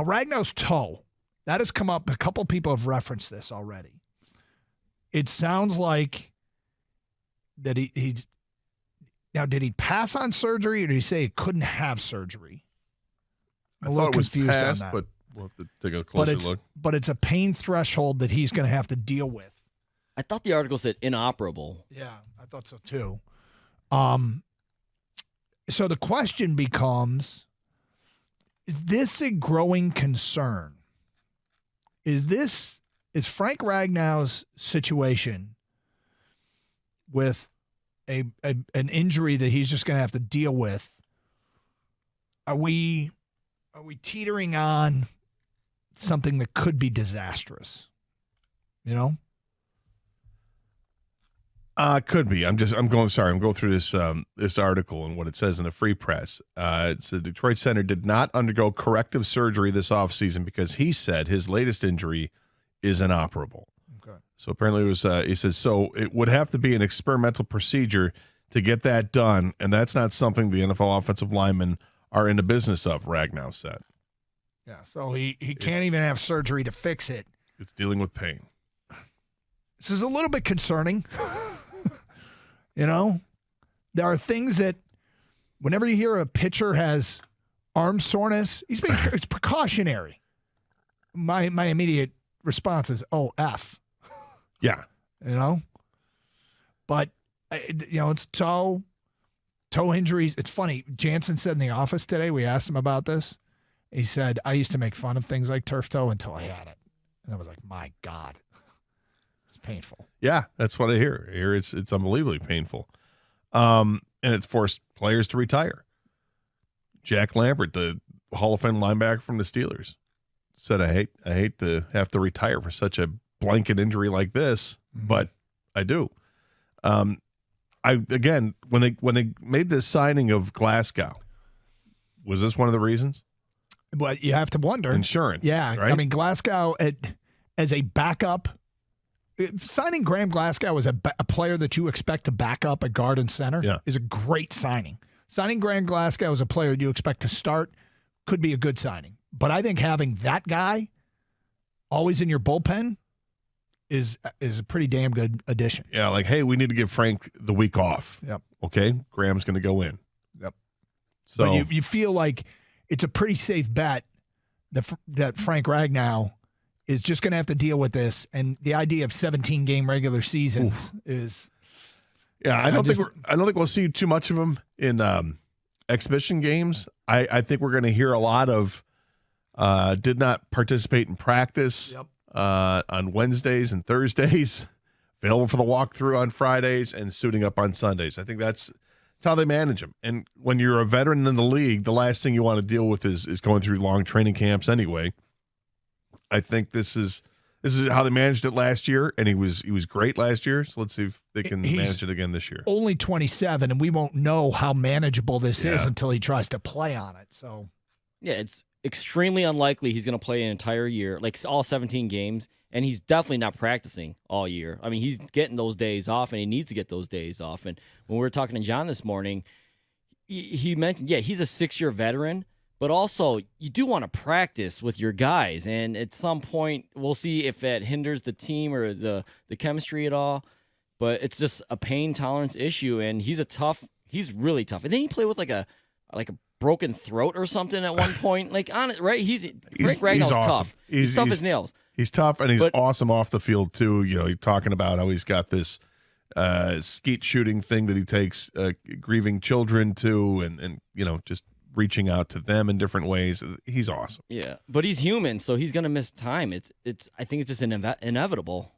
Ragnow's toe, that has come up. A couple people have referenced this already. It sounds like that he's now. Did he pass on surgery, or did he say he couldn't have surgery? I thought it was passed, but we'll have to take a closer look. But it's a pain threshold that he's going to have to deal with. I thought the article said inoperable. Yeah, I thought so too. So the question becomes, is this a growing concern? Is Frank Ragnow's situation with an injury that he's just going to have to deal with? Are we teetering on something that could be disastrous? You know? Could be. I'm going through this article and what it says in the Free Press. It says Detroit center did not undergo corrective surgery this offseason because he said his latest injury is inoperable. Okay. So apparently it was, he says, so it would have to be an experimental procedure to get that done, and that's not something the NFL offensive linemen are in the business of, Ragnow said. Yeah, so he can't even have surgery to fix it. It's dealing with pain. This is a little bit concerning. You know, there are things that whenever you hear a pitcher has arm soreness, it's precautionary. My immediate response is, oh, F. Yeah. You know? But, it's toe injuries. It's funny. Jansen said in the office today, we asked him about this. He said, I used to make fun of things like turf toe until I had it. And I was like, my God. It's painful. Yeah, that's what I hear. It's unbelievably painful. And it's forced players to retire. Jack Lambert, the Hall of Fame linebacker from the Steelers, said, I hate to have to retire for such a blanket injury like this, but I do. When they made this signing of Glasgow, was this one of the reasons? But you have to wonder. Insurance. Yeah. Right? I mean, Glasgow as a backup, signing Graham Glasgow as a player that you expect to back up at guard and center is a great signing. Signing Graham Glasgow as a player you expect to start could be a good signing. But I think having that guy always in your bullpen is a pretty damn good addition. Yeah, like, hey, we need to give Frank the week off. Yep. Okay, Graham's going to go in. Yep. So but you feel like it's a pretty safe bet that Frank Ragnow is just going to have to deal with this, and the idea of 17-game regular seasons is. Yeah, I don't think we'll see too much of him in exhibition games. I think we're going to hear a lot of did not participate in practice on Wednesdays and Thursdays, available for the walkthrough on Fridays, and suiting up on Sundays. I think that's how they manage him. And when you're a veteran in the league, the last thing you want to deal with is going through long training camps anyway. I think this is how they managed it last year, and he was great last year. So let's see if they can manage it again this year. Only 27, and we won't know how manageable this is until he tries to play on it. So, yeah, it's extremely unlikely he's going to play an entire year, like all 17 games, and he's definitely not practicing all year. I mean, he's getting those days off, and he needs to get those days off. And when we were talking to John this morning, he mentioned, he's a 6-year veteran. But also, you do want to practice with your guys, and at some point, we'll see if that hinders the team or the chemistry at all. But it's just a pain tolerance issue, and he's really tough. And then he played with like a broken throat or something at one point. Like on it, right? Frank Ragnow's awesome. tough. He's tough as nails. He's tough, and he's awesome off the field too. You know, you're talking about how he's got this skeet shooting thing that he takes grieving children to, and just reaching out to them in different ways. He's awesome. Yeah, but he's human, so he's gonna miss time. I think it's just inevitable.